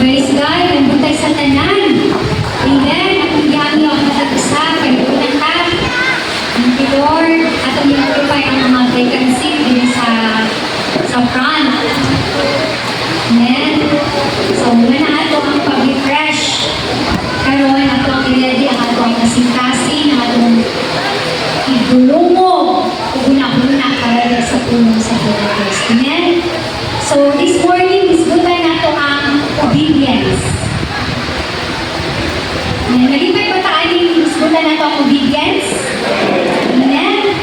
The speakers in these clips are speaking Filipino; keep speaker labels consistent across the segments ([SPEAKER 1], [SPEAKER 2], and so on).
[SPEAKER 1] Praise God, nagbuntay sa tanan. Amen. Akong yami ako matag-isa, kayo na ka. Thank you, Lord. At ang i-occupy ang mga vacancy din sa front. Amen. So, muna na ato ang pag-refresh. Karoon, ato ang i-ready, ang ato ang kasing-kasing, ang atong igulungo, uguna-una para sa punong sa Diyos. Amen. So, this morning, isgutan nato ang obedience. Nalipay ba taaning isgutan nato ang obedience? Amen.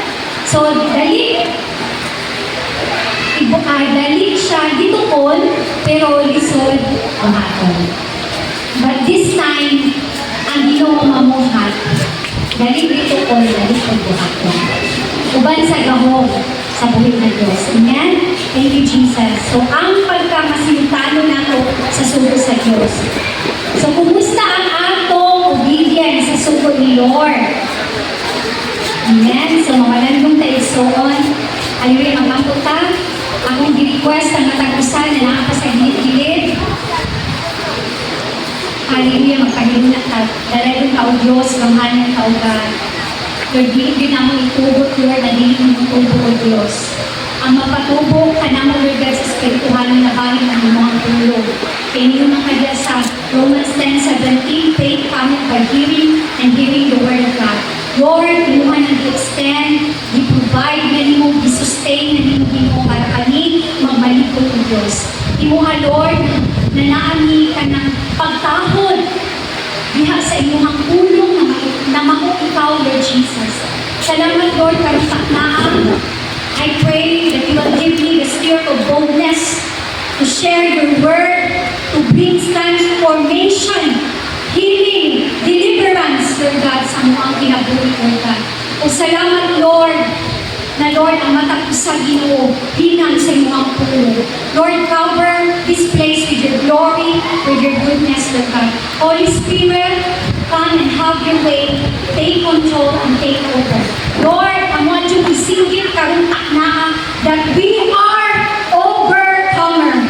[SPEAKER 1] So, dali siya gitukol, pero lisod buhaton. But this time, ang Ginoo mamuhat, dali gitukol, lisod buhaton. Uban sa gahom sa buhay ng Diyos. Amen? Thank you, Jesus. So, ang pagkamasinutano nato sa sugo sa Diyos. So, kumusta ang atong obedience sa sugo ni Lord? Amen? So, mawalandong tayo soon. Hallelujah, magpapunta. Akong gi-request ang natagusan na nakapasagilid-gilid. Hallelujah, magpahilin na ka. Dalagang tao Diyos, kamhanan tao God. Lord, din ang itubot, Lord, na din ang itubot o Diyos. Ang mapatubok ka naman, Lord God, sa spirituhan na bahin ng mga tulog. Kaya niyo makadya sa Romans 10:17, faith coming by hearing and hearing the word of God. Lord, inuman ang i-extend, i-provide na niyo, i-sustain na niyo para kami magmalikot ng Diyos. Imuha, Lord, na naami ka ng pagtahod diha sa inyong pulong na mako ikaw, Lord Jesus. Salamat, Lord, karong taknaan. I pray that you will give me the spirit of boldness to share your word, to bring transformation, healing, deliverance, Lord God, sa mga kinabuhi, Lord God. O salamat, Lord, na Lord, ang mata ko sa Ginoo, hinang sa iyong pulo. Lord, cover this place with your glory, with your goodness, Lord God. Holy Spirit, come and have your way, take control and take over. Lord, I want you to sing it karong taknaa that we are overcomer.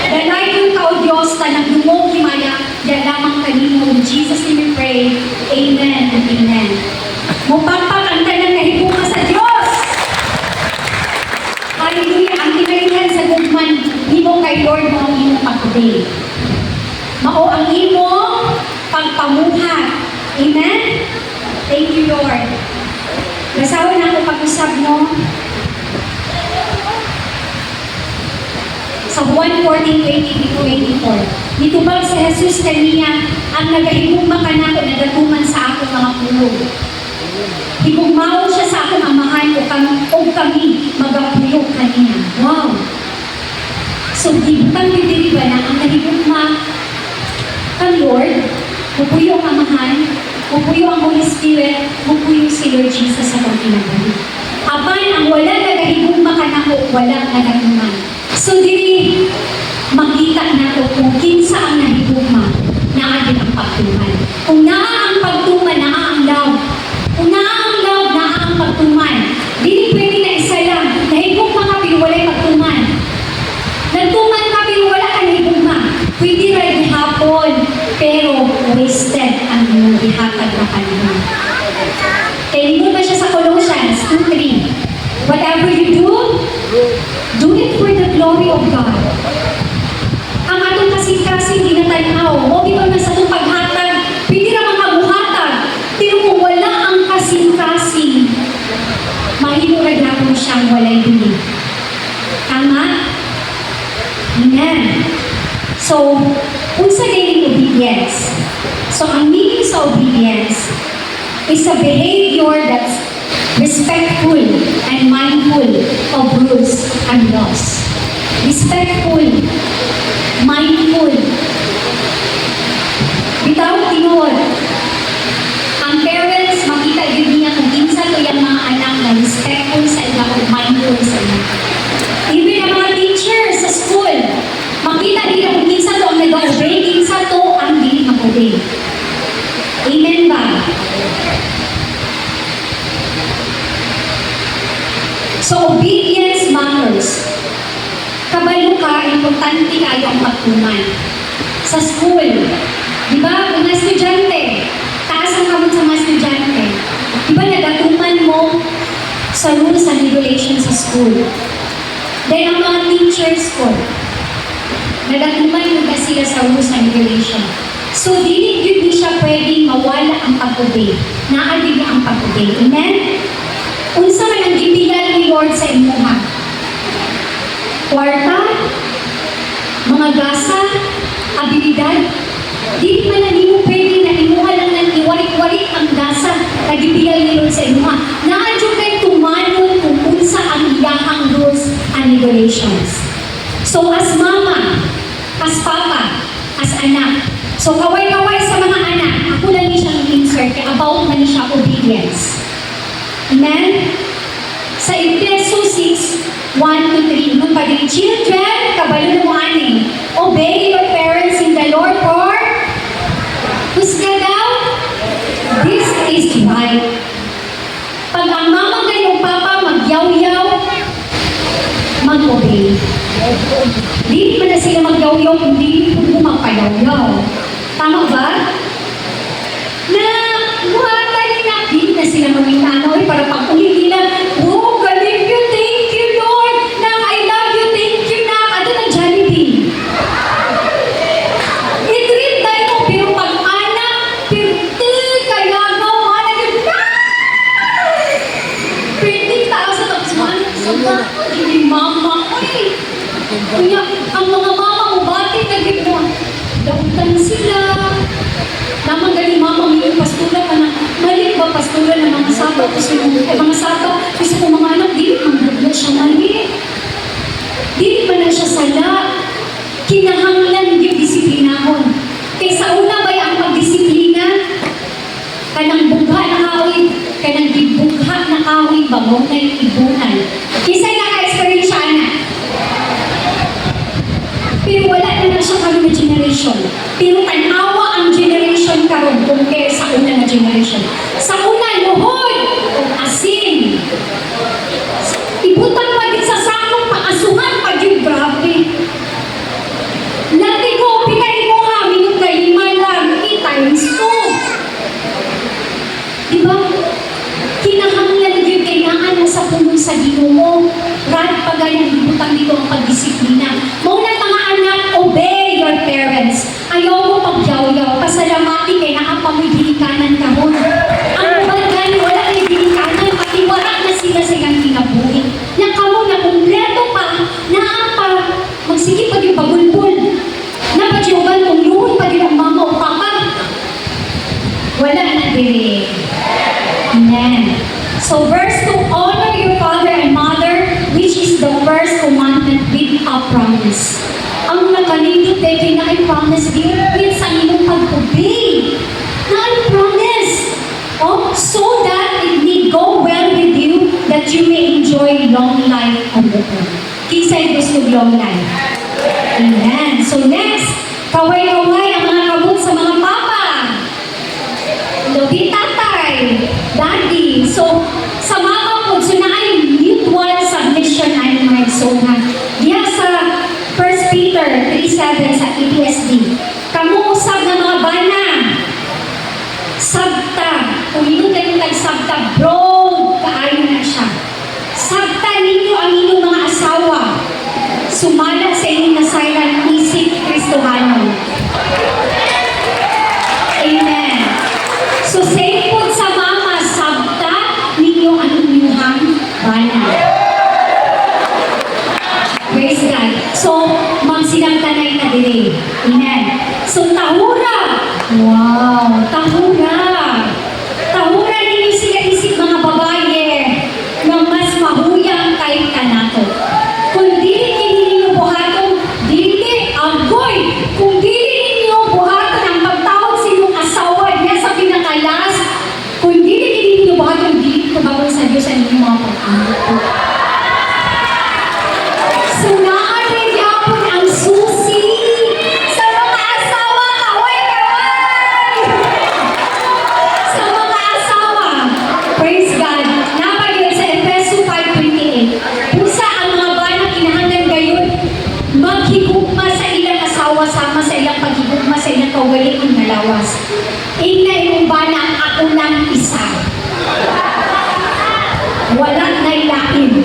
[SPEAKER 1] Danay yung tao Diyos, tanang dumong himaya, yan lamang kanino. In Jesus' name we pray. Amen and amen. Mupagpag ang tanang nahipunga sa Diyos. Hallelujah. Ang kinalihan sa gugman, himo kay Lord mo ang iyong pagkuday. Mao ang iyong pagpamuhat. Amen? Thank you, Lord. Basawan ako pag-usap mo sa Juan 14:20-24. Nitubag si Jesus kaniya ang nagahigugma ka na nagatuman sa akong mga pulong. Higugmao siya sa akong amahan o kami magapulong kaniya. Wow! So, dibutang hindi ba na ang nahigugma kang Lord, pupuyo ang amahan, pupuyo ang Holy Spirit, pupuyo si Lord Jesus sa kong pinagawin. Apan, ang wala nagahigugma ka na ko, walang nagatuman. So, diri, makita na ko kung kinsa ang nahigugma na atin ang pagtuman. Kung naa ang pagtuman, naa ang love. Kung naa ang love, naa ang pagtuman. Dili pwede na isa lang. Nahigugma ka, pero wala'y pagtuman. Nagtuman ka, pero wala ka nahigugma. Pwede rin hapon, pero wasted ang iyong ihatag na panahon. Kaya ba siya sa Colossians 2:3? Whatever you do it for the glory of God. Ang atong kasing-kasing ginatanaw, o di ba na sa itong paghatag, pwede na mga buhatag, pero kung wala ang kasing-kasing, mahimurag na kung siyang walay bili. Tama? Amen. So, unsa din obedience? So, ang meaning sa obedience is a behavior that's respectful and mindful of rules and laws. Respectful, mindful. Without tinuod, ang parents makita din niya kung kinsa to yung mga anak na respectful sa ila o mindful sa ila. Even ang mga teachers sa school, makita nila kung kinsa to ang nag-obey, kinsa to ang hindi mag-obey. Amen ba? So, obedience matters. Kabalo ka, importante kayo ang pagtuman. sa school. Di ba? Mga estudyante, taas ang kamot sa mga estudyante. Di ba nagatuman mo sa rules and regulations sa school? Then ang mga teachers ko, nagatuman mo na sila sa rules and regulations. So, dili yun siya pwedeng mawala ang pag-obey. Naadig ang pag-obey. Amen? Unsa man ang gibigan ni Lord sa imuha? Kwarta, mga gasa, abilidad. Di man na mo pwede na imuha lang ng iwarik-warik ang gasa na gibigan ni Lord sa imuha. Naadyo kay tumanon kung unsa ang iyahang rules and regulations. So as mama, as papa, as anak, so kaway-kaway sa mga anak, ako lang ni siyang insert about man siya obedience. Amen? Sa Efeso 6, 1-3, nung pa din, children, kabalo mo ani, obey your parents in the Lord for husga daw, this is right. Pag ang mama ganyan papa magyaw-yaw, mag-obey. Di pa na sila magyaw-yaw kung di po magpayaw-yaw. Tama ba? Na buhatan nila, di na sila magintanaw para pag ulit nila, oh, galing you, thank you, Lord. Na, I love you, thank you, na. Ano na Jollibee? I-treat tayo, pero pag anak, pirti, kaya gaw, anak yun, pirti, taas na tapos mo, anak, sama, hindi mama, ay. Kaya, ang mga mama mo, bakit naging mo? Dautan sila. Namang galing mama, may pastura ka na. Mali ba pastura ng mga sabaw? Kasi mga sabaw, kasi kung mga anak, di man siya mali. Di ba na siya sala? Kinahanglan yung disiplinahon. Kaysa una ba ang pagdisiplina? Kanang bugha na kawin, kanang gibugha na kawin, bagong na yung ibunan. Kisa naka-experience siya, anak. Pero wala na siya karon na generation. Pero tanawa ang generation karon compare sa una na generation. Sa una, luhod o asin. Ibutang pa din sa sakong paasuhan pa yung grabe. Lati ko, pinay mo ha, minut na 5 lang, 8 times 2. Diba? Kinahanglan yun kailangan na sa punong sa Ginoo. Rad pa ganyan, ibutang dito ang pagdisiplina. Mauna mga anak, obey your parents. Ayaw mo pagyaw-yaw. Pasalamati kay naapamoy dinikanan kahon. Ang ubad gani, wala kay dinikanan. Patiwarak na sila sa iyang kinabuhi. Na kamo na kumpleto pa, naapa, magsige pa yung pagulpul. Napadyuban kung luhod pa din ang mama o papa. Wala na dire. Amen. So verse 2, honor your father and mother, which is the first commandment with a promise. Ang nakalingkot ay pinaka-promise din sa inyong pag-obey. Na-promise. Oh, so that it may go well with you, that you may enjoy long life on the earth. Kisay gusto long life. Amen. So next, kaway-kaway ang mga kabut sa mga papa. Lobi tatay, daddy. So, sa mama po, so na ay mutual submission ay mga eksona. Diya sa 1 Peter 3:7 sa EPSD. Kamu usab na mga bana. Sabta. Kung ino kayo nagsabta, broad kaayo na siya. Sabta ninyo ang inyong mga asawa. Sumala sa inyong nasailan isip Kristohano. Amen. So, same po sa mama, sabta ninyo ang inyong bana. Praise God. So, magsinagtanay na din. Amen. So, tahura. Wow, tahura. Tahura ninyo sila isip mga babae na mas mahuyang kay kanato. Kung dili ninyo buhaton, dili, agoy. Kung dili ninyo buhaton ang pagtawag sa inyong asawa niya sa pinakalas, kung dili ninyo buhaton, dili tumawag sa Diyos sa inyong mga pag-amot. So, naarin yapon ang susi sa mga asawa, kaway-kaway! Sa mga asawa, praise God, napagyan sa Efeso 5:28, pusa ang mga bana kinahanglan gayon, maghigugma sa ilang asawa sama sa ilang paghigugma Ingna yung ba na ako lang isa. Walang nailain.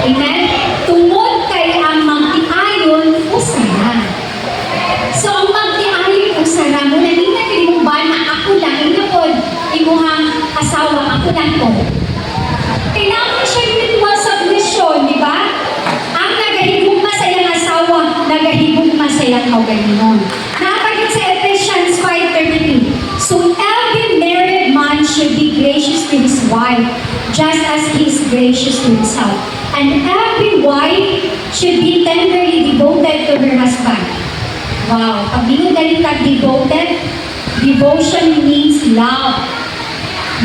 [SPEAKER 1] Amen? Tungod kay ang magtiayon usara. So ang magtiayon usara mo, nangina kay mo ba na ako lang, ina po, imuhang asawa, ako lang po. Kailangan siya mutual submission, di ba? Ang nagahigugma sa iyang asawa, nagahigugma sa iyang kaugalingon. Nakapagod sa Ephesians 5:33. So every married man should be gracious to his wife, just as he is gracious to himself. And every wife should be tenderly devoted to her husband. Wow, pag binagaling ka devoted, devotion means love,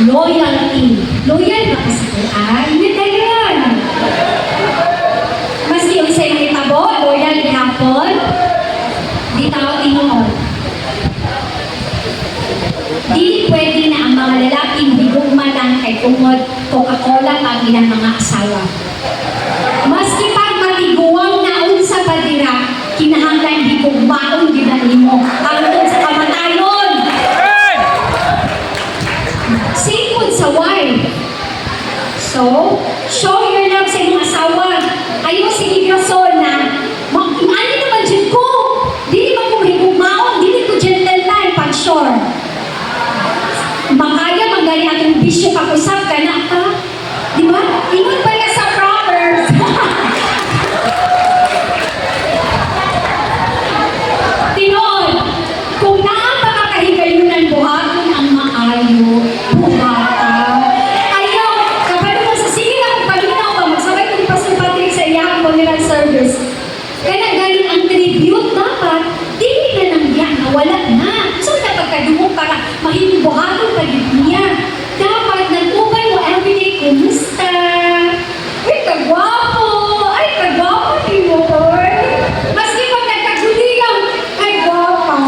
[SPEAKER 1] loyalty. Loyal ba kasi ko? Hindi na yun. Maski yung sa'yo kitabo, loyal hapon, di tao tinuod. Di pwede na ang mga lalaking bigugma lang kay tungod Coca-Cola ang ilang mga asawa. Maski pag matiguang na unsa pa dira, kinahanglan bigugmaon ginani mo. Hangtod sa kamatayon. Sipod sa wife. So, show your love sa iyong asawa. Ayaw sige Grasol na, ano naman dyan ko? Dili man ko higugmaon, dili ko gentleman pag sure. Makaya magali atong bisyo pag-usap ka na ka. Di ba? Ingon pa niya sa Proverbs. Tinoon, kung naapakakahigayunan buhaton ang maayo, buhata. Ayaw, kapag mo sa sige na kung palinaw ka, magsabay kong Pastor Patrick sa iyang funeral service. Kaya galing ang tribute dapat, dili na nang yan, nawala na. So, dapat kadungog para mahibuhaton pa niya. Dapat nagtuban mo everyday, kumusta? Ay, kagwapo! Ay, kagwapo, Timor! Maski pag nagkaguligang, ay, gwapa!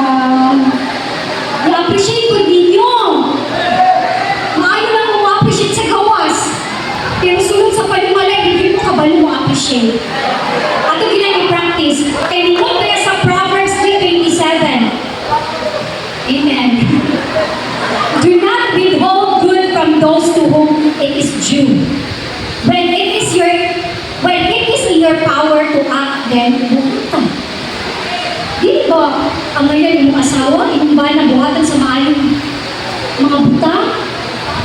[SPEAKER 1] I-appreciate ko ninyo! Maayo lang mo appreciate sa gawas. Pero sunod sa palimalay, hindi mo kabalo mo appreciate. Ato ginag-practice. Kaya ninyo kaya sa Proverbs 3:27. Amen. Do not withhold good from those to whom it is due. When it is in your power to act, then buhatan. Di ba, ang ngayon yung asawa, yung ba na buhatan sa maayong mga buta?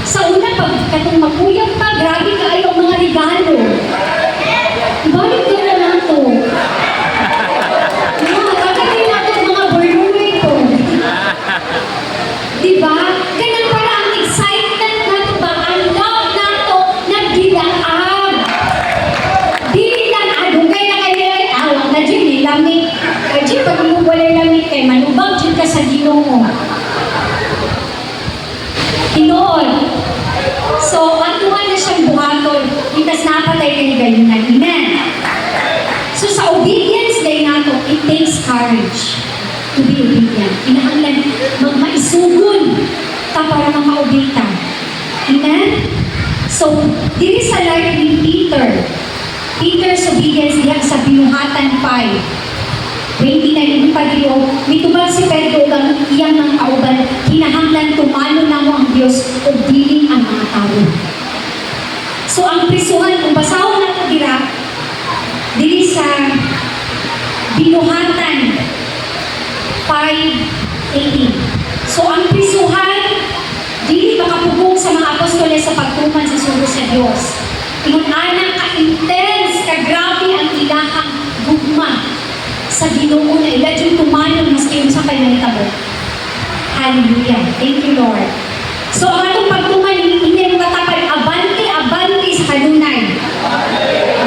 [SPEAKER 1] Sa una, pag katong magkuyang pa, grabe ka ay ang mga regalo. Ibalik ka na lang to. Kagagay natin mga burnoy ko. Diba? Ganun pala ang excitement nato ba? Ang love nato nagdilaag. Dili lang adugay na kayo ay awak na dyan eh, lamig. Kaya pag mo wala lamig kay manubag dyan ka sa Ginoo. Tinoon. So, atuan na siyang buhaton. Itas napatay kayo gayunan. Amen. So, sa obedience day nato, it takes courage to be obedient. Kinahanglan magmaisugon ta para maka-obey ta. Amen? So, diri sa life ni Peter's obedience diya sa binuhatan 5:29 pagdiyo, mitubag si Pedro ang iyang ng kauban, kinahanglan tumalo na mo ang Diyos o dili ang mga tao. So, ang prisuhan, kung basahon na ito diri sa binuhatan 5:18. So ang prisuhan, dili makapugong sa mga apostoles sa pagtuman sa sugo sa Diyos. Ingon ana ka-intense, ka-grabe ang ilahang gugma sa Ginoo na ila diyong tumanon maski sa kanyang tabo. Hallelujah. Thank you, Lord. So ang atong pagtuman, hindi mo katapad, abante sa kanunay.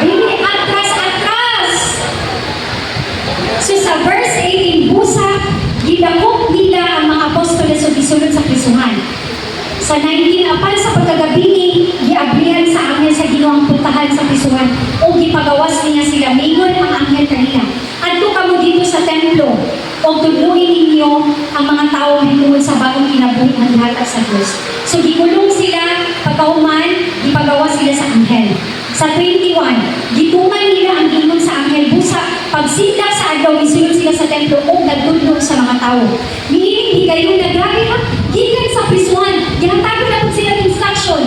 [SPEAKER 1] Dili atras. So sa verse 18, busa, gidakop nila ang mga apostoles o gisulod sa prisuhan. Sa 19, apan sa pagkagabini, giabrihan sa anghel sa Ginoo ang puntahan sa prisuhan o gipagawas niya sila. Mingon ang anghel kanila. Adto kamo dito sa templo o tudluin ninyo ang mga tao hitungod sa bagong kinabuhi ang ihatag sa Diyos. So gikulong sila, pagkauman, gipagawas sila sa anghel. Sa 21, gituman nila ang gingon sa anghel busa, pagsindak sa adlaw, gisulod sila sa templo o nagtudlo sa mga tao. Niining kayo na grabe ha. Gikan sa prisuhan. Ginatago na po sila ng instruction.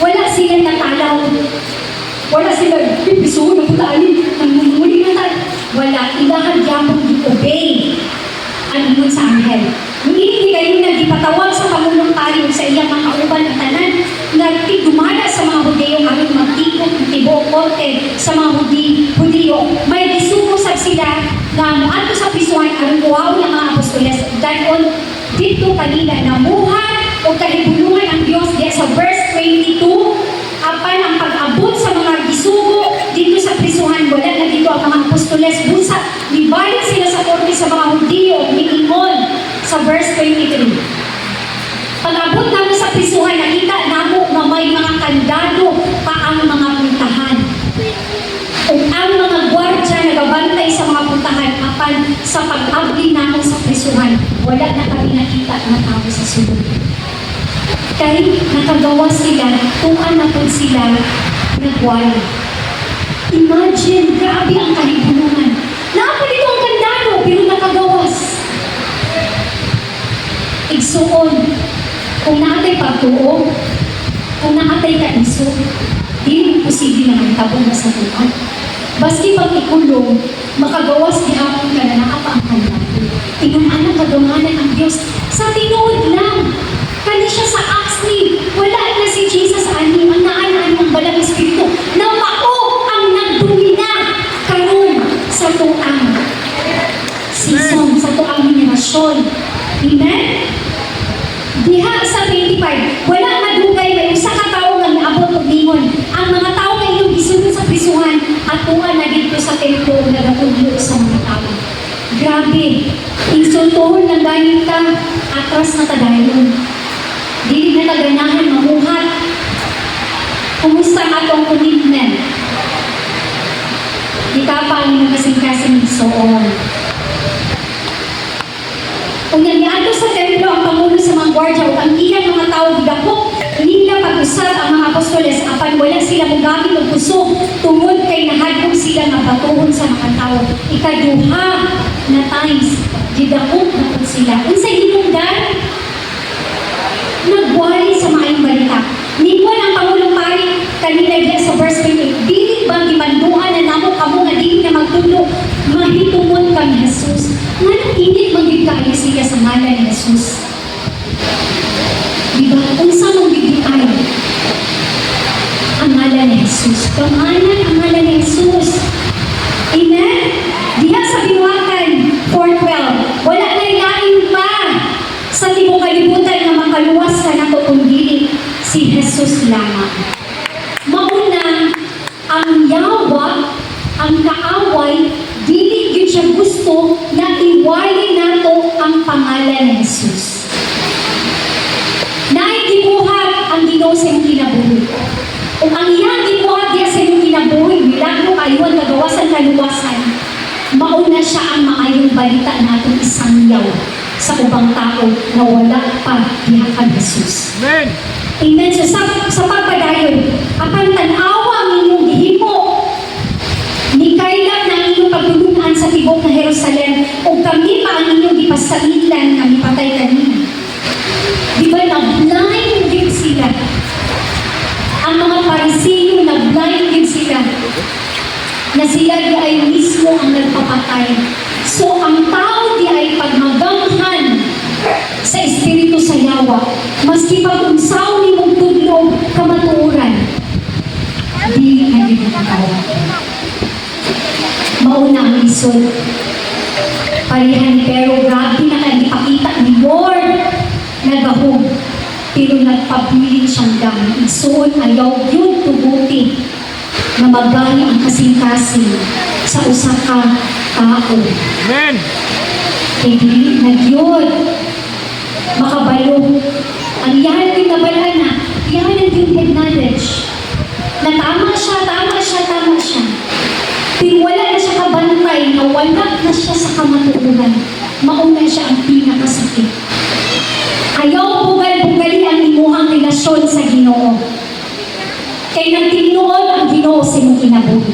[SPEAKER 1] Wala silang natalaw. Wala silang prisuhan na pulaan. Nangunguli na tayo. Wala. Ilahan yapong di-obey ang ingon sa anghel. Hindi kayo nagipatawag sa Pangulong Pari sa iyang mga kauban at tanan nagtigumana sa mga Hudyo aron magtikot ng tibuok korte sa mga Hudyo. May gisusab sila na moadto sa prisuhan aron kuhaw ng mga apostoles. Dayon dito kanila namuhat o kahibulungan ang Dios diya sa verse 22 apan ang pag-abot sa mga gisugo dito sa prisuhan wala na dito ang mga apostoles busa libalik sila sa korte sa mga Hudyo miingon sa verse 23. Pag-abot namin sa prisuhan, nakita namo na may mga kandado pa ang mga puntahan. Kung ang mga gwardya nagabantay sa mga puntahan, apan sa pag-abli namin sa prisuhan, wala na kami nakita na tao sa sulod. Kahit nakagawa sila, kung na po sila nagwala. Imagine, grabe ang kahibulungan. Nakapalito ang kandado, pero nakagawas. Igsuon, kung naatay pagtuo, kung naatay kaiso, hindi posible na magtabong na sa tuwa. Baski pag ikulong, makagawas di hapon ka na naapa ang kandado. Inumana kagawanan ang Diyos sa tinuod lang. Kani siya sa aksni, wala na si Jesus ani, ang naan ang balang espiritu, na mao ang nagdumina karon sa tuang season, sa tuang henerasyon. Amen? Diha sa 25, wala madugay may usa ka tawo nga niabot og ningon. Ang mga tawo nga inyong gisunod sa prisuhan at tuwa na dito sa templo nagapugyo sa mga tawo. Grabe, insultohon lang ganit ka, atras na tadayon. Dili na kaganahan mamuhat. Kumusta ang atong commitment? Di ka pa ang kasing-kasing soon. Kung nandiyato sa templo ang pangulo sa mga gwardya o ang ilang mga tao gidakop, nila pag-usab ang mga apostoles apan wala sila mogamit og puso tungod kay nahadlok sila nga batuhon sa mga tao. Ikaduha na times gidakop na po sila. Unsay hinungdan? Nagwali sa maayong balita. Ningon ang Pangulong Pari kanina diya sa verse 28, dili ba gimanduan na namo kamo nga dili na magtulo mahitumon kang Jesus. Nganong init magigkayo siya sa ngalan ni Jesus? Diba? Unsa mong bigay ang ngalan ni Jesus? Pangalan ang ngalan ni Jesus. Amen? Diha sa Binuatan 4:12, wala na ilain pa sa tibok kalibutan na makaluwas ka na kundi si Jesus lamang. Mauna, ang yawa, ang kaaway, dili yun siya gusto na iwali nato ang pangalan ni Jesus. Naigibuhat ang Ginoo sa iyong kinabuhi. Kung ang iyang gibuhat diya sa iyong kinabuhi, milagro kayuan, kagawasan, kaluwasan, mauna siya ang maayong balita natin isang yaw sa ubang tao na wala pa diha kang Jesus.
[SPEAKER 2] Amen.
[SPEAKER 1] Amen. So, sa pagpadayon, apan tanawa ang inyong gihimo ni kailan na inyong pagtulungan sa tibok na Jerusalem o kami pa ang inyong ipasailan na ipatay kanina. Di ba na-blind din sila? Ang mga Pariseo na-blind din sila na sila di ay mismo ang nagpapatay. So ang tao di ay pagmagamhan sa espiritu sa yawa, maski pag-unsaw ni mong tudlo kamatuoran, di ay nagpapatawa. Mauna ang isod. Parihan pero grabe na nagpakita ni Lord nagahog. Pero nagpabiling siyang dami. Isuon ayaw yun tubuti na magani ang kasing-kasing sa usa ka tao.
[SPEAKER 2] Amen.
[SPEAKER 1] Kaya dili na yun makabalo. Ang iyahan din nabalaan na, iyahan din head knowledge. Na tama siya. Pero wala na siya kabantay, na wala na siya sa kamatuunan. Mauna siya ang pinakasakit. Ayaw bugal-bugali ang imuhang relasyon sa Ginoo. Kay nagtinuod ang Ginoo sa imong kinabuhi.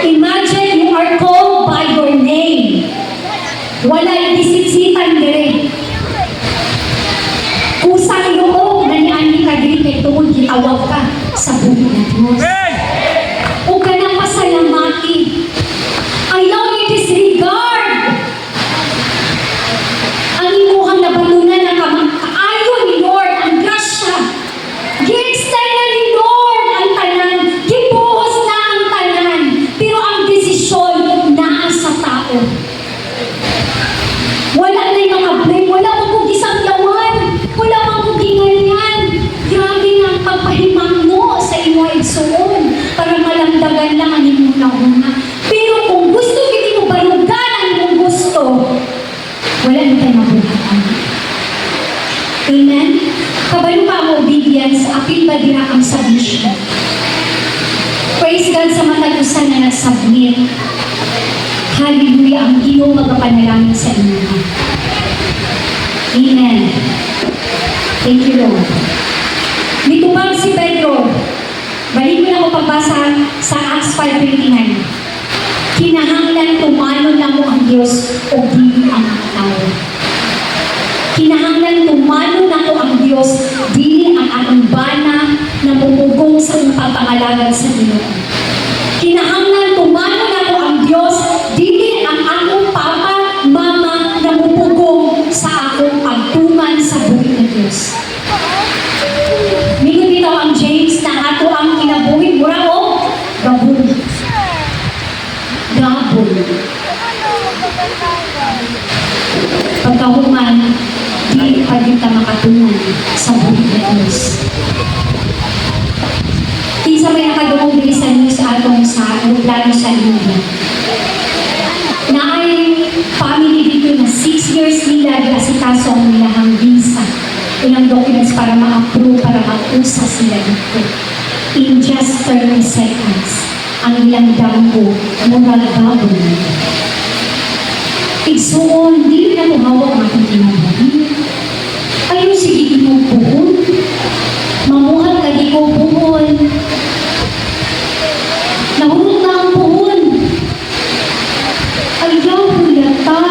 [SPEAKER 1] Imagine you are called by your name. Wala'y bisisitan dire. Kusang loob na ni Andy Kadri kay tungod gitawag ka sa buhay ng Diyos. O ka nang pasalamati. Ayaw ni disregard ang imuhang nabatunan na kaayo ni Lord ang grasya. Gi-extend na ni Lord ang tanan. Gibuhos na ang tanan. Pero ang desisyon naa sa tao. Wala na yung mga blame. Wala mo kong gisangyawan. Wala mo kong ginganyan. Grabe nga ang pagpahimangno sa imo igsoon para malamdagan lang ang imong nauna. Pero kung gusto hindi mo balugan ang imong gusto, wala na tayo mabuhatan. Amen? Kabalo pa ang obedience, apil ba dira ang submission? Praise God sa matagusan na nag-submit. Hallelujah, ang Ginoo magapanalangin sa inyo. Amen. Thank you, Lord. Mitubang si Pedro. Balik ko na ako pagbasa sa Acts 5:29. Kinahanglan tumano na mo ang Diyos o dili ang tao. Kinahanglan tumano na ko ang Diyos, dili ang atong bana na bumugong sa pagpangalagan sa Ginoo. Kinahanglan tumano na ko ang Diyos, dili ang akong papa, mama na bumugong sa akong pagtuman sa buhay ng Diyos. Mingon dito ang James na ato ang kinabuhi mura o gabon. Gabon. Pagkahuman, di pa din ka makatungan sa buhay ng Diyos. Kinsa may nakadungong bilisan niyo sa atong sa aeroplano sa India. Na ay family dito na 6 years nila asikaso ang nilahang visa. Ilang documents para ma-approve, para mag-usa sila dito. In just 30 seconds, ang ilang dampo, murag gabon. Igsuon, di na ko hawak ang aking kinabuhi. Ayaw sige mo buhon. Mamuhat lagi ko buhon. Nahulog na ang buhon. Ayaw hulata.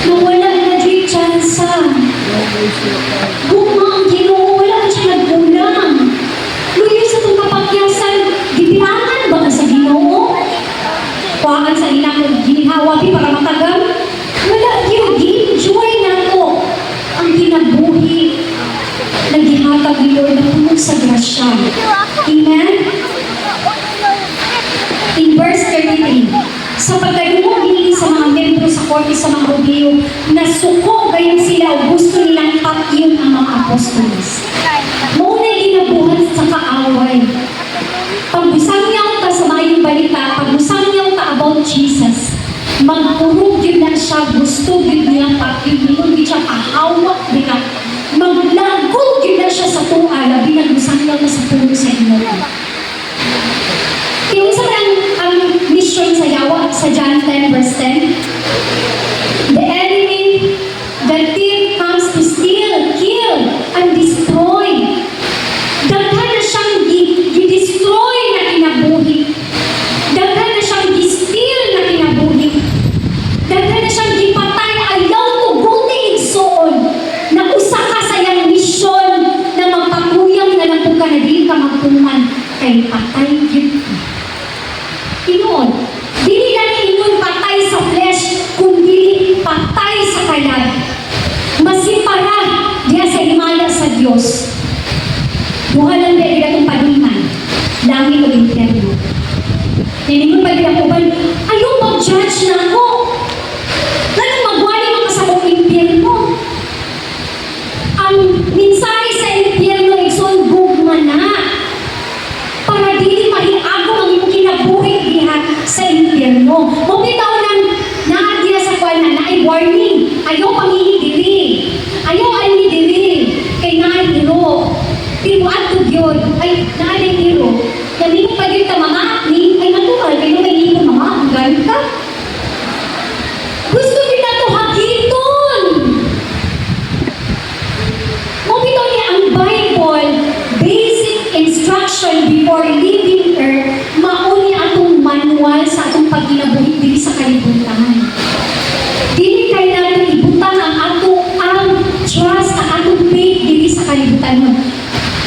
[SPEAKER 1] Nawala na di tsansa. Guma ang Ginoo, wala siya nagkulang. Luyo sa itong kapakyasan, gipirangan ba ka sa Ginoo? Kuhaan sa ilang ginihawapi para matagam? Wala, gi-enjoy na to ang kinabuhi na gihatag ni Lord na puno sa grasya. Amen? In verse 33, sa pagkalumo din sa mga membro sa korte sa mga Hudyo, nasuko gayon sila o gusto nilang patyon ang mga apostoles. Maunay ginabuhat sa kaaway. Pag-usangyaw ta sa mayong balita, pag-usangyaw ta about Jesus, magpurog yun na siya, gusto yun nilang patyon, yun siya kahawak, maglagog yun na siya sa tuwa, labi nag-usangyaw na sa puno sa inyo. Yung isa ang mission sa Yawa, sa John 10 verse 10, the enemy, the thief comes to steal, kill, and destroy. Daghan na siyang i-destroy na kinabuhi. Daghan na siyang i-steal na kinabuhi. Daghan na siyang ipatay, ayaw to buti igsoon na usa ka sa iyang mission na magpakuyang na lang kung ka na di ka magtuman kay patay yun. Inoon, dili na inyong patay sa flesh, magibtanon.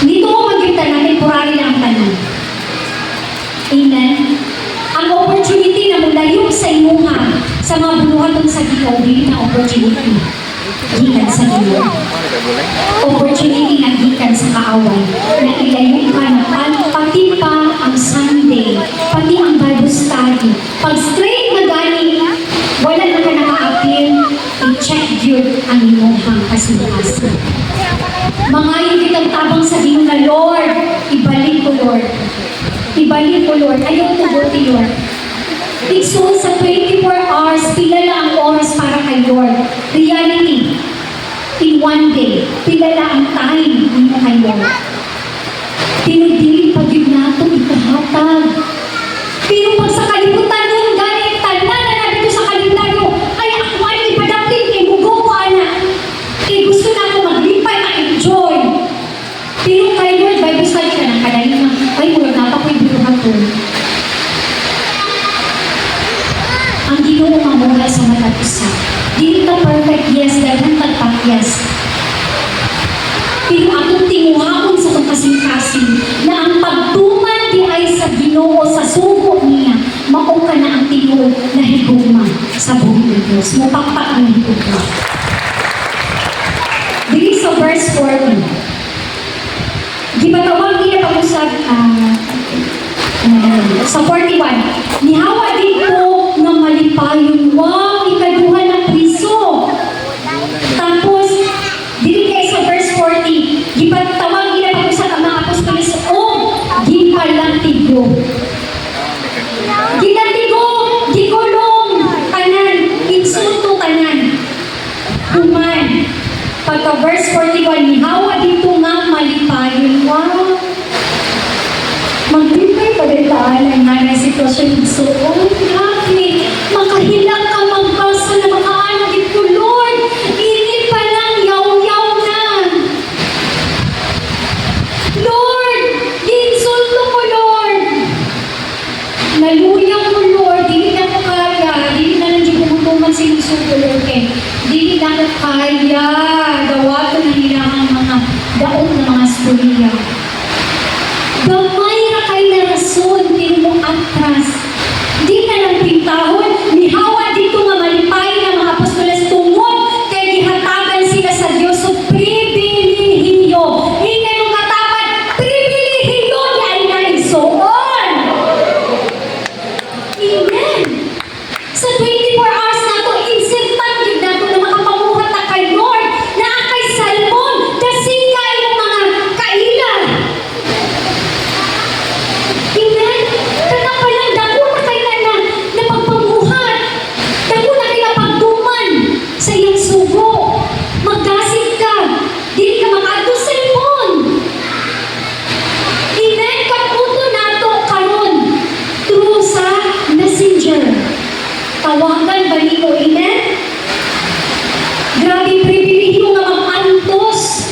[SPEAKER 1] Dito mo magibtanon, temporary lang ang tanan. Amen? Ang opportunity na mulayo sa imuha, sa mga bunuhaton sa Ginoo, dili na opportunity. Gikan sa Ginoo. Opportunity na gikan sa kaaway. Na ilayo ka na pati pa ang Sunday, pati ang Bible study. Pag straight na gani, wala na ka naka-appeal, i-check yun ang imuhang kasing-kasing. Mga yung kitang tabang sa Ginoo na, Lord, ibalik ko, Lord. Ibalik ko, Lord. Ayaw tubuti, Lord. Tigsoon sa 24 hours, pilala ang oras para kay Lord. Reality, in one day, pilala ang time mo kay Lord. Pinudili pag yun nato ikahatag. Pero pag sa kalibutan nun, ganit tanan na natin sa kalendaryo, ay ako ay ipadating, kay mugo ko, anak. Kay gusto na ako maglipay, ma-enjoy. Pero kay Lord, Bible study ka ng kalahin na, ay, mula na ako yung biruhan ko. Ang Ginoo mamuhay sa matag usa. Dili ka perfect, yes, dahil tagpak, yes. Pero atong tinguhaon sa kasing-kasing na ang pagtuman di ay sa Ginoo sa sugo niya, mao ka na ang tinuod na higugma sa buhay ng Diyos. Mapakpak ang higugma. Dili sa verse 40. Gipatawag niya pag-usap sa 41. Nihawa din po na malipayon wang ikaduha ng priso. Tapos, dili kayo sa verse 40. Gipatawag niya pag-usap ang mga apostoles o gipalatigo. Ginatigo, gikulong, tanan, insulto tanan. Human. Pagka verse 41, nihawa dito nga malipayon. Wow! Maglipay pa rin taan ang nanay sitwasyon so, oh, grabe! Makahilang ka magbasa na makaanak ito, Lord! Init pa lang, yaw-yaw na! Lord! Insulto ko, Lord! Naluyang ko, Lord! Dili na ko kaya. Dili na lang di pumutuman sinusuko, Lord. Dili na ko kaya. Gawa ko na nila ang mga daong na mga skulya. Gamay na kayo na rason, hindi mo atras. Di na lang pintahon, nihawa dito nga malipay ng mga apostoles tungod, kaya gihatagan sila sa Diyos so pribilihiyo. Hindi mo katapan, pribilihiyo niya ay naisoon. Amen. Sa 24 hours na ito, insertan yun na ito na makapamuhat na kay Lord, na kay Salmon, kasi kay mga kailan. Amen? Kana pa lang, dako na kayo na pagpamuhat. Dako na kayo na pagduman sa iyong sugo. Magdasit ka. Dili ka makadto sa limon. Amen? Kaputo na ito karon through sa messenger. Tawagan ba niyo? Amen? Grabe pribilehyo nga mag-antos.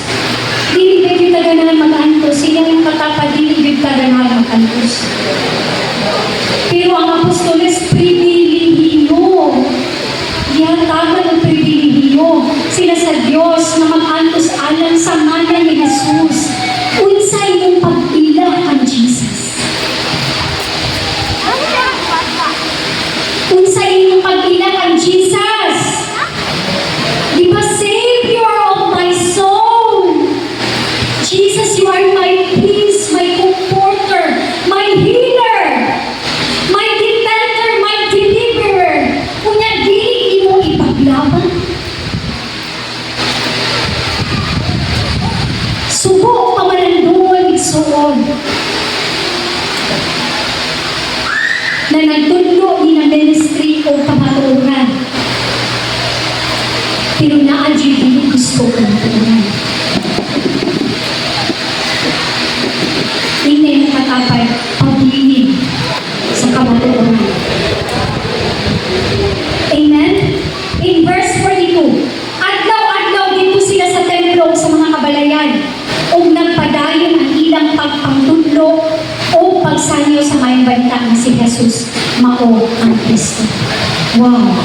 [SPEAKER 1] Dili ba yung taganahan mag-antos? Sila yung katapad, dili yung taganahan mag-antos. Pero ang apostoles, pribilehyo. Ihatagan ang pribilehyo. Sila sa Diyos na mag-antos alang sa ngalan ni Jesus. Unsay mong pag-ila kang Jesus. Unsay mong pag-ila kang Jesus. Di ba, Savior of my soul? Jesus, you are my peace, my comforter, my healer, my defender, my deliverer. Kunya, di mo ipaglaban. Subo pamalandungan igsuon. Na nagtudlo ni na ministry o pamaturan. Pero naadyo din gusto ko ng tunan. Hindi mo katapay paglinig sa kamaturan. Amen? In verse 42, adlaw-adlaw dito sila sa templo sa mga kabalayan o nagpadayon ang ilang pagpangtudlo o pagsanyo sa mayang balita na si Jesus mao ang Kristo. Wow!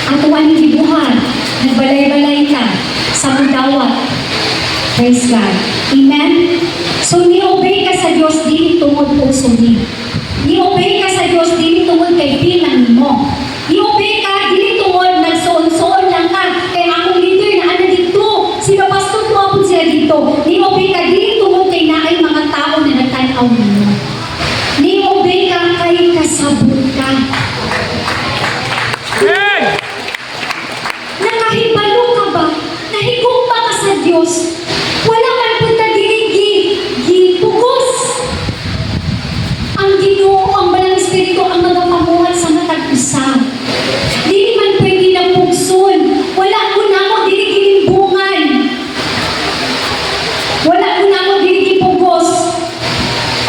[SPEAKER 1] At tuwan ni Buhan, nagbalay-balay ka, Gonzaga, sa Mudawat. Praise God. Amen? So, ni-obey ka sa Diyos, dili tungod puso ni. Ni-obey ka sa Diyos, dili tungod kay bilang mo. Ni-obey ka, dili tungod nagsoon-soon lang ka. Kaya akong leader na ano dito, sino pastor ko po sila dito. Ni-obey ka, dili tungod kay naay mga tao na nagtanaw ninyo. Ni-obey ka, kay kasabot ka. Nakahibalo ka ba? Nahigugma ka sa Diyos? Wala man punta dili gipugos. Ang Ginoo, ang Balang Espiritu ang magapamuhat sa matag usa. Dili man pwede na pugson. Wala ko na mo dili gilimbungan. Wala ko na mo dili gipugos.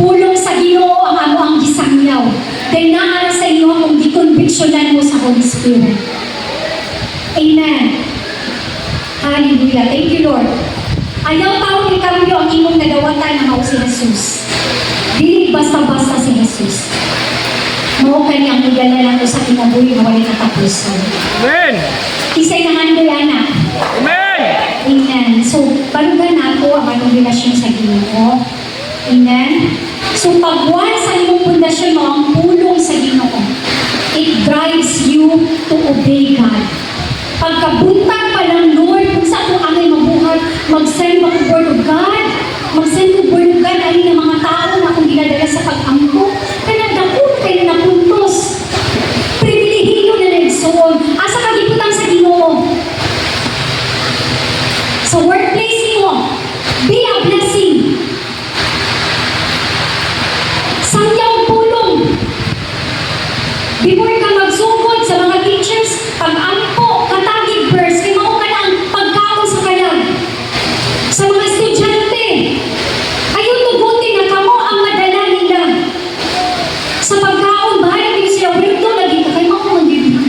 [SPEAKER 1] Pulong sa Ginoo ang amo ang gisangyaw. Dahil naara sa inyo akong gikonbiksyonan mo sa Holy Spirit. Amen. Hallelujah. Thank you, Lord. Ayaw tao ni kambyo ang imong nagawatan na mao si Jesus. Dili basta-basta si Jesus. Mao kani ang igala nato sa kinabuhi nga walay katapusan.
[SPEAKER 2] Amen.
[SPEAKER 1] Isay na handoy anak.
[SPEAKER 2] Amen.
[SPEAKER 1] Amen. So, balugan nato ang atong relasyon sa Ginoo. Amen. So, pagwan sa imong pundasyon mo ang pulong sa Ginoo. It drives you to obey God. Pagkabuntag pa ng Lord, kung sa kung amay mabuhat, mag-send mo ang word of God, mag-send mo word of God, ay ng mga tao na kung ginadala sa pag-ampo, kaya nagdakot kayo na puntos. Privilehiyo na nagsuon. Asa kagiputang sa Ginoo. Sa workplace mo, be a blessing. Sangyang pulong. Before ka magsugod sa mga teachers, pag-ampo, katagig verse, kay mao ka na ang pagkaon sa kalag. Sa mga estudyante, ayaw tugutin na kamo ang madala nila. Sa pagkaon, bahala din sila, wala lagi ka, kay mao man din.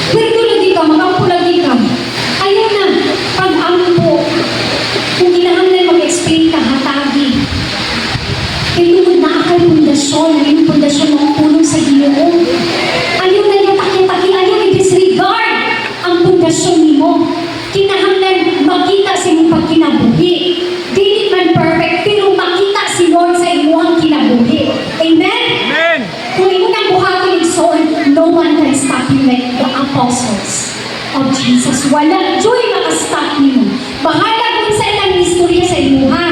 [SPEAKER 1] Wala lagi ka, magampo lagi ka. Ayaw na, pag-ampo, kung kinahanglan mag-explain ka, hatagi. Kaya tungod na akay pundasyon, na yung pundasyon ng pulong sa Ginoo. Ayaw na yung taki-taki, ayaw i-disregard ang pundasyon ni mo. Kinahanglan makita sa iyong pagkinabuhi. Dili man perfect, pero makita si Lord sa iyong kinabuhi. Amen?
[SPEAKER 2] Amen.
[SPEAKER 1] Kung imo nang buhaton igsoon, no one can stop you like the apostles of Jesus. Wala joy makastop nimo. Bahala kung sa ilang istorya sa imo, ha?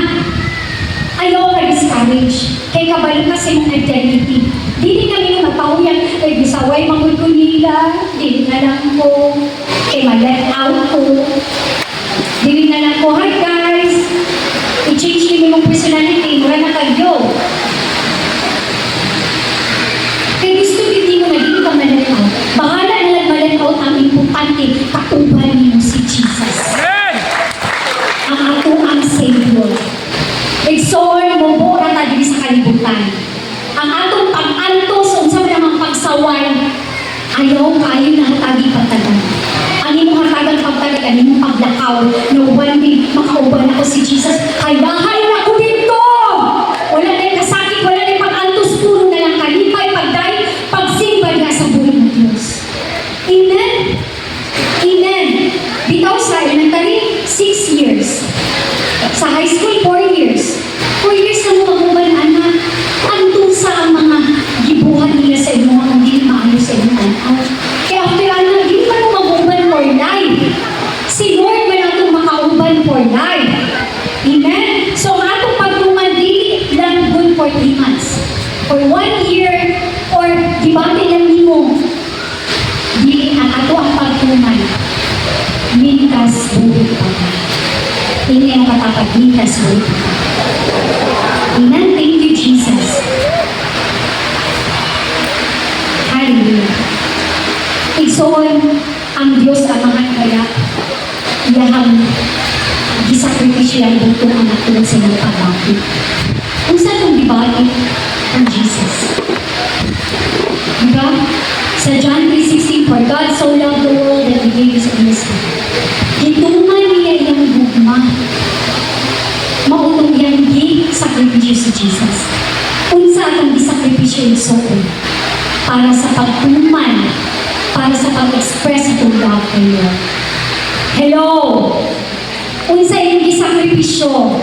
[SPEAKER 1] Ayaw ka discourage. Kaya kabalo ka sa iyong identity. Dili kami mapauyan, ay bisaway mangod ko nila, dili na lang ko, ay ma-let out ko. Dili na lang ko, hi guys, i-change nyo yung personality, mura na kayo. Kaya gusto hindi mo na dito ka ma-let out. Bahala na lang ma-let out ang importante, katuban niyo si Jesus.
[SPEAKER 2] Amen.
[SPEAKER 1] Ang ato ang Savior. Igsoon mo po na tayo sa kalibutan. Ang atong pag-antos, unsa man namang pagsaway, ayaw kayo na hatagi pagtagan. Ang imong hatagan pagtagan, ang imong paglakaw, na one day, makauban ako si Jesus. Ay, bahay na ko dito! Wala na yung kasakit, wala na yung pag-antos, puro na lang kalipay, pagday, pagsimbay na sa buhay ng Diyos. Amen? Amen. Bitaw sa elementary, 6 years. Sa high school, 4 years. 4 years na mo mag-uban, anak. Andun sa mga gibuhat nila sa inyo, ang hindi maayos sa inyo. Kaya after anak, hindi pa mo mag-uban for life. Si Lord ba natin makauban for life? Amen? So, ang atong pagtuman, di lang good for 3 months. For 1 year, or dibate lang mo, di ang ato ang pagtuman. Mintas buhay pa. Hindi ang katapat, mintas buhay pa. Amen? Thank you, Jesus. Hallelujah. Igsoon ang Diyos amahan kaya iyahang gisakripisyo ang buto ang natulog sa iyong pagbakit. Kung saan itong dibati ang Jesus? Diba? Sa John 3:16, for God so loved the world that He gave His only Son. Gituman niya iyang gugma. Mautong yan sakripisyo si Jesus. Unsa atong gisakripisyo igsoon para sa pagtuman, para sa pag-express itong love kay Lord. Hello. Unsa imong gisakripisyo?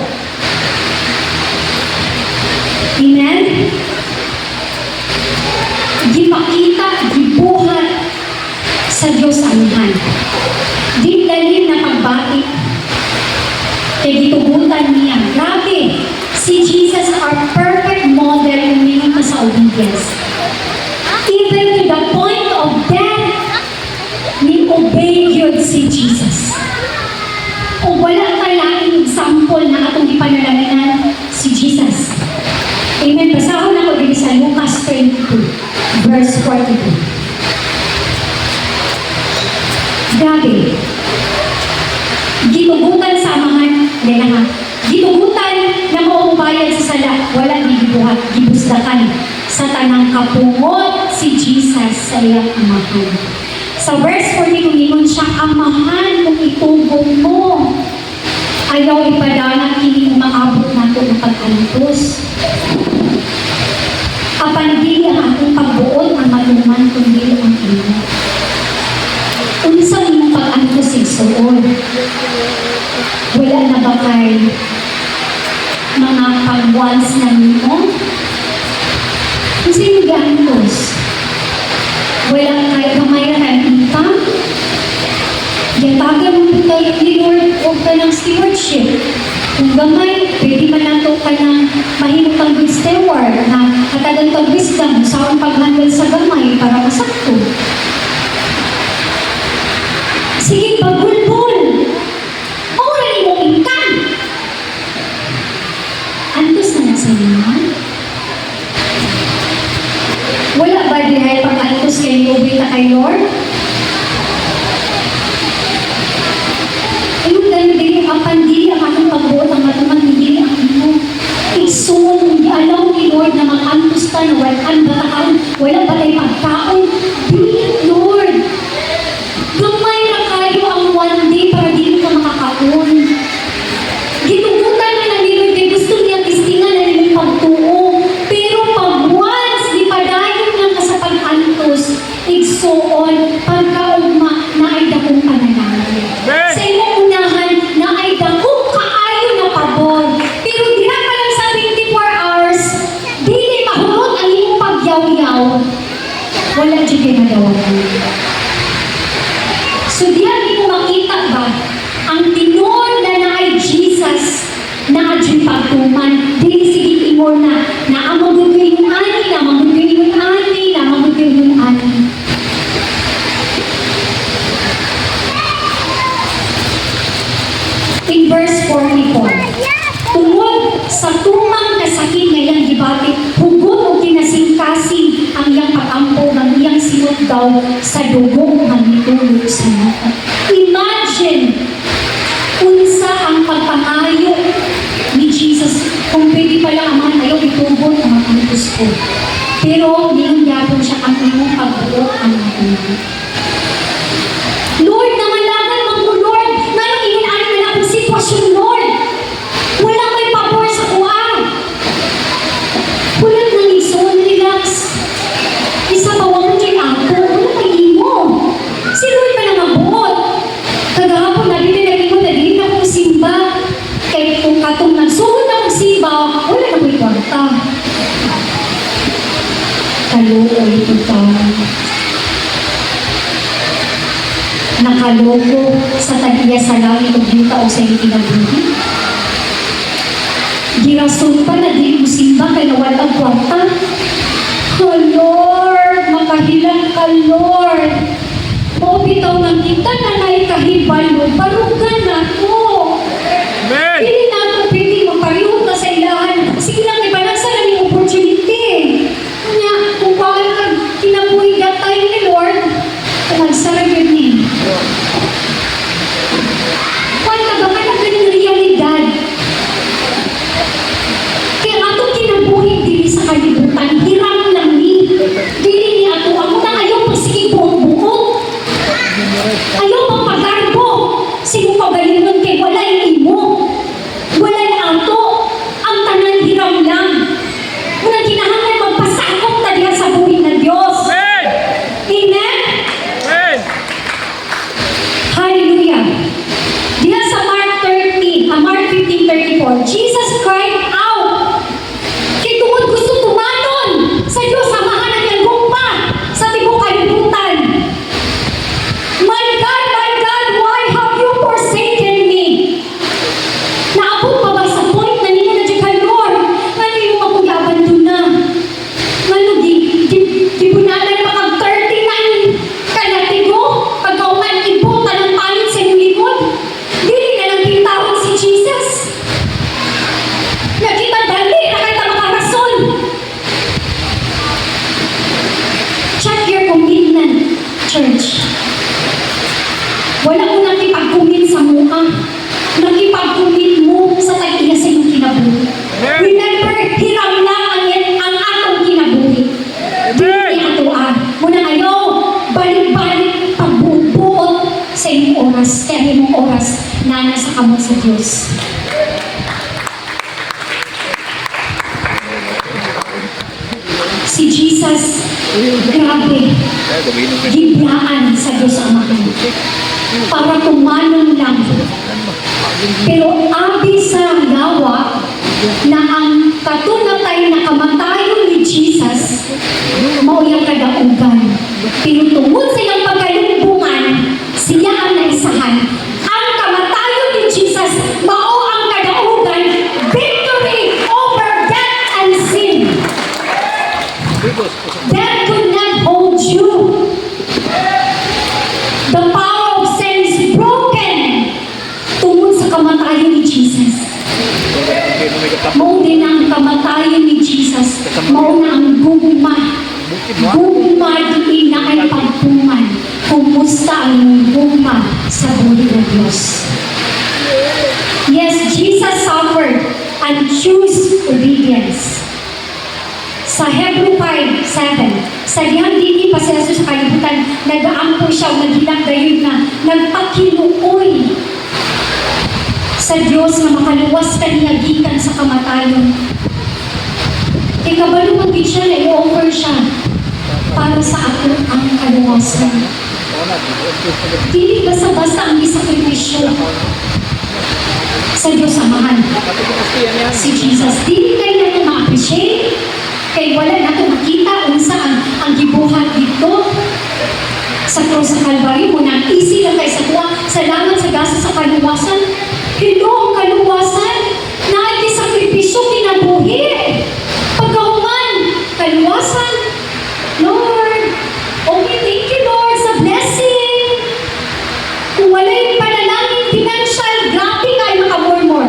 [SPEAKER 1] Amen? Gipakita, gibuhat sa Diyos Amahan. Di lalim na pagbati. Kaya gitugutan niya. Grabe, si Jesus our perfect model kung minit ka sa obedience. Even to the point of death, ni obey yun si Jesus. O wala kalaing example na atong ipanalaminan si Jesus. Amen. Basahon ako dito sa Lucas 22, verse 42. Grabe. Gitugutan sa amahan, gitugutan na maubayad sa sala, wala ni gibuhat, gibusdakan sa tanang kapungot si Jesus sa iyang amahan. Sa verse 40, kumingon siya, amahan kung itubong mo, ayaw ipadana kini maabot nato ng pag-antos. Apan dili ang akong pagbuot ang matuman kundi ang imo. Unsa imong pag-antos igsuon? Wala na ba kay mga pag-once na nimo? Unsa imong giantos? Wala kay kamay na income? Yatagan mo tayo ni Lord o ka ng stewardship. Kung gamay, pwede man nato ka ng mahimong kang good steward na katagan kang wisdom sa akong pag-handle sa gamay para masakto. Sige, pagbulbul! Mawala ni mo income! Antos na nasa naman? Wala ba dihay pag-antos kay Lubay na kay Lord? Ayun dahil din ang pandili ang atong pagbuot ang matuman hindi ang ino. Igsuon, alaw ni Lord na mag-antos ka na walaan bataan, wala ba tayo pagkaon? Dili, Lord! Gamay na kayo ang one day para dili ka makakaon. Ginugutan na ng Lord kay gusto niya tistingan na nilang pagtuo. Pero pag once, di padayon lang ka sa pag-antos, igsuon, pagkaugma na ay dakong pananalig. Sa imong unahan na ay dakong kaayo na pabor. Pero dira pa lang sa 24 hours, dili mahurot ang imong pagyaw-yaw. Wala dyan ginagawa. So diyan mo makita ba ang tinod na naay Jesus na adjun pagtuman, dili sige imor na amagod ko yung ani, na amagod ko yung ani, na amagod ko yung ani. In verse 44, tungod sa tumang kasakit na iyang gibati, hugot o kinasingkasing ang iyang pag-ampo ng iyang sinot daw sa dugong manitulog sa mata. Imagine unsa ang pagpangayo ni Jesus kung pwede pala aman ayaw itubot ang makantos ko. Pero niyong siya ang iyong pagbuot ang makantos. Lord, nangalagan mo ko, Lord, ngayon ininaan na akong sitwasyon, Lord. Wala may pabor sa kuha. Wala nang ison, relax. Isa pa wala kay ako, wala kay imo. Si Lord pa na mabuot. Kagahapon na din nag-ingon na din akong simba. Kaya kung katong nagsugod na akong simba, wala na ko'y kwarta. Kaluoy ito tayo. Nakaloko sa tagiya sa langit o yung tao sa iyong kinabuhi. Girason pa na di mo simba kaya wala ang kwarta. Oh Lord, makahilang ka Lord. O bitaw ng kita na naikahibalo, parugan na to. Pili na ito, pili magparihog ka sa ilahan. Sige lang, ibanasa lang yung opportunity. Kanya, kung bawal ka kinabuhi gatay ni Lord, kumagsara yun ni. Kung ka ba ka ng realidad? Kaya ato kinabuhi dili sa kalibutan, hirap lang ni. Dili ni ato, ako na ayaw pasigig buot-buot. Ayaw pang pagkarbo. Sige pagalingon kay wala yung imo. Wala na ato. Ang tanan hiram lang. Unang kinahanglan magpasakop na diha sa buhay na Diyos. Amen?
[SPEAKER 2] Amen.
[SPEAKER 1] Hallelujah. Wala ko nakipag-commit sa mua. Nakipag-commit mo sa tag-iya sa iyong kinabuhi. Remember, hiram lang ang atong kinabuhi. Dili atoan. Muna ngayon, balik-balik pagbubuot sa iyong oras. Kaya iyong oras na nasa kamot sa Diyos. Si Jesus, grabe, giblaan sa Diyos ang Ama. Para tumanong lang. Pero abi sa lawa na ang katunatay na kamatayon ni Jesus, mauyang kadaugan. Pero tungod sa iyang pagkalubungan, siya ang naisahan. Ang kamatayon ni Jesus, mao ang kadaugan, victory over death and sin. Death could not hold you. The power of sin is broken. Tungod sa kamatayon ni Jesus. Mao din ang kamatayon ni Jesus. Mao na ang gugma. Gugma din na ay pagpuman. Kumusta ang gugma sa buhay ng Diyos. Yes, Jesus suffered and chose obedience. Sa Hebrew 5:7, sa diyang dini pa si Jesus sa kalibutan, nag-aampo siya, naghilak-dayon na, nagpakiluoy sa Diyos na makaluwas kaniya gikan sa kamatayon. Ikabalumag siya na i-offer siya para sa ato ang kaluwasan. Dili basta-basta ang isakripisyo sa Diyos Amahan. Si Jesus, dili kayo na ito ma-appreciate. Kaya wala na ito makita kung saan ang gibuhat dito sa cross sa Calvary mo na easy lang kayo sa tuwa. Salamat sa gasa sa kaluwasan. Hindi ang kaluwasan na ay sakripisyo kinabuhi. Pagkahuman, kaluwasan. Lord, okay, thank you Lord sa blessing. Kung wala yung panalangin financial, grabe kayo makamurmur.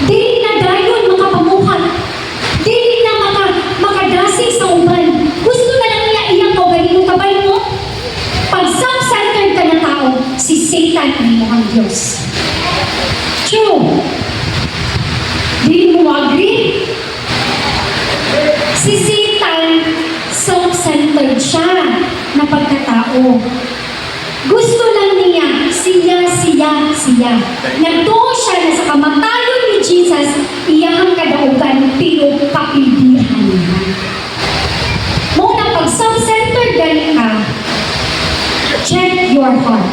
[SPEAKER 1] Di na dayon makapamuhat. Dili na makadasig sa uban. Gusto na lang niya iyang kaugalingon kabay mo. Pag self-centered ka na tao, si Satan ang iyong Diyos. True. Dili mo agree? Si Satan, self-centered siya na pagkatao. Gusto lang niya, siya. Nagtuo siya na sa kamatayon ni Jesus, iyang kadaugan, pero kapildihan niya. Muna pag self-centered gani ka, check your heart.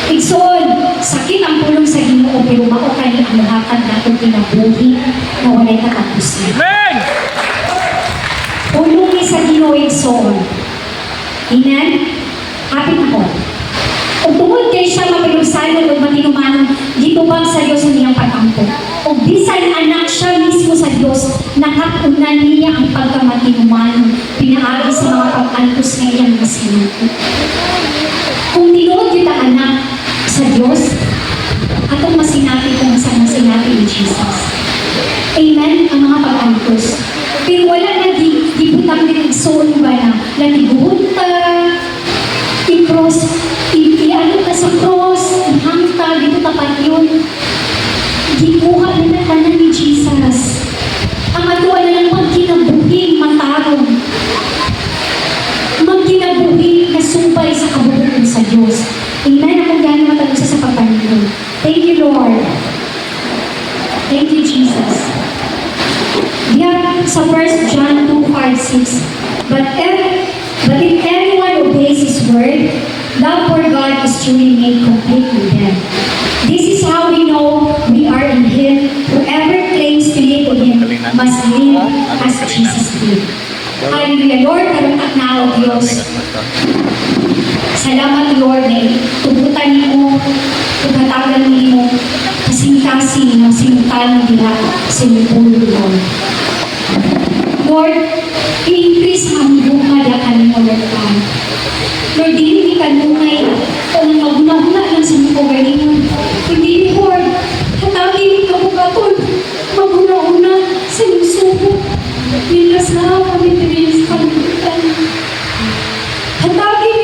[SPEAKER 1] Igsoon, sakit ang pulong sa Ginoo, pero mao kani ang lahat na itong kinabuhi na walay katapusan.
[SPEAKER 2] Amen!
[SPEAKER 1] Pulong ni sa Ginoo, igsoon. Amen? Happy na ko. Kung tungod kay siya mapilusayon o matinuman, dito bang sa Diyos ang iyang pag-ampo? O bisan anak siya mismo sa Diyos, nakatunan niya ang pagkamatinuman, pinaagi sa mga pag-antos na iyang masinati. Kung tinuod kita anak sa Diyos, atong masinati kung saan masinati ni Jesus. Amen? Ang mga pag-antos. Pero wala na gibutang dinigsoon ba na latiguhunta, i-cross, i-ano ka sa cross, ihangta, dito tapat yun. Gikuha na natanan ni Jesus. Ang atuwa na lang magkinabuhi, matarong. Magkinabuhi na sumpay sa kabubuhan sa Diyos. Amen? Akong gano'n matagos sa pagpanilang. Thank you, Lord. Thank you, Jesus. Diyan sa 1 John 2:5-6, But if anyone obeys His word, love for God is truly made complete in them. This is how we know we are in Him. Whoever claims to live in Him must live as Jesus did. Hallelujah, Lord, karutat na o Diyos. Salamat, Lord, na tubutan mo, tugatagan mo, kasing-kasing na sinutan nila sa inyong Lord. Lord, i-increase ang bunga na kanimo, Lord God. Lord, hindi ka nungay kung maguna-una lang sa mga galingon. Hindi, Lord, hatagin ka bukaton, maguna-una sa iyong subo. Nilas na kami tinis kalimutan. Hatagin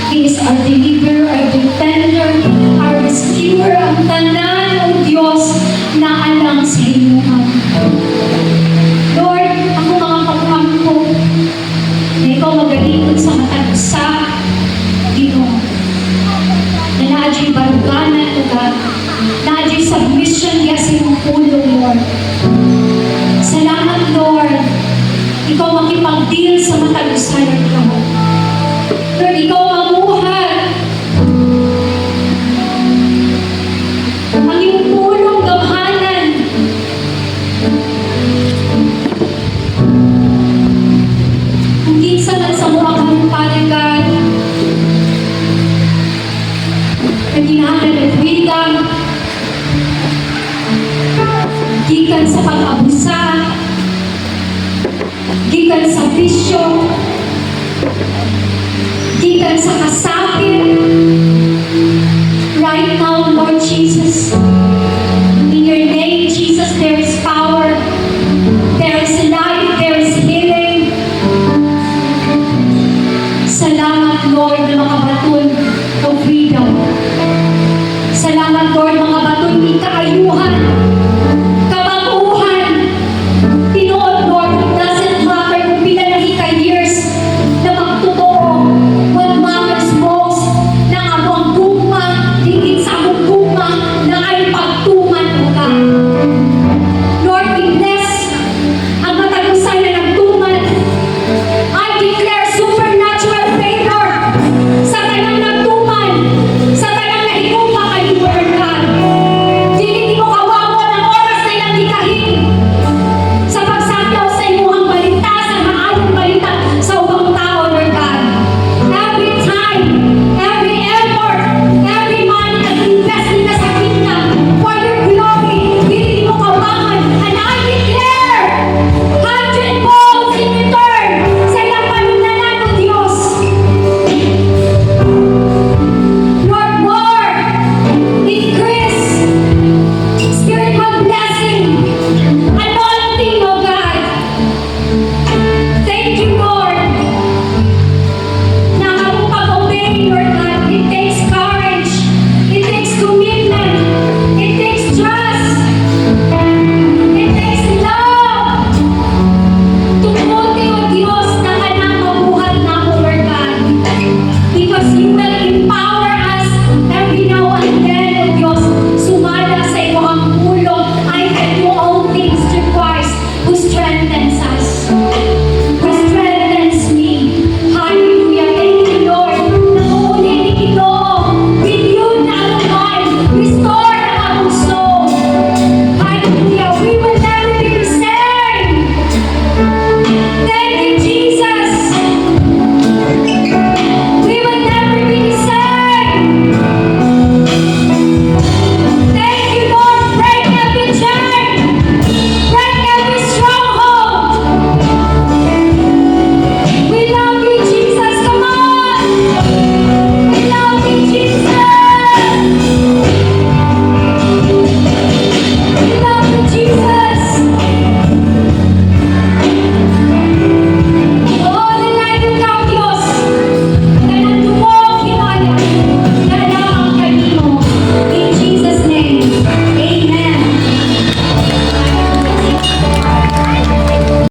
[SPEAKER 1] He is our deliverer, our defender, our rescuer, ang tanan ng Diyos na alam sa inyong. Lord, ako mga pagkampo, na ikaw magalikod sa matag-usa, Ginoo. Na naadyo'y baruganan o God, naadyo'y submission niya sa iyong pulong, Lord. Salamat, Lord. Ikaw makipag-deal sa matag-usa ng ikaw. Lord, ikaw mamuhat. Ang iyong pulong gamhanan. Kung kinsa man sa mga kanumpanagan, naginahan ng freedom, gikan sa pag-abusa, gikan sa bisyo, gikan sa kasapit. Right now, Lord Jesus, in your name, Jesus, there is power, there is life, there is healing. Salamat, Lord, na makabaton ng freedom. Salamat, Lord, mga baton ni kaayuhan.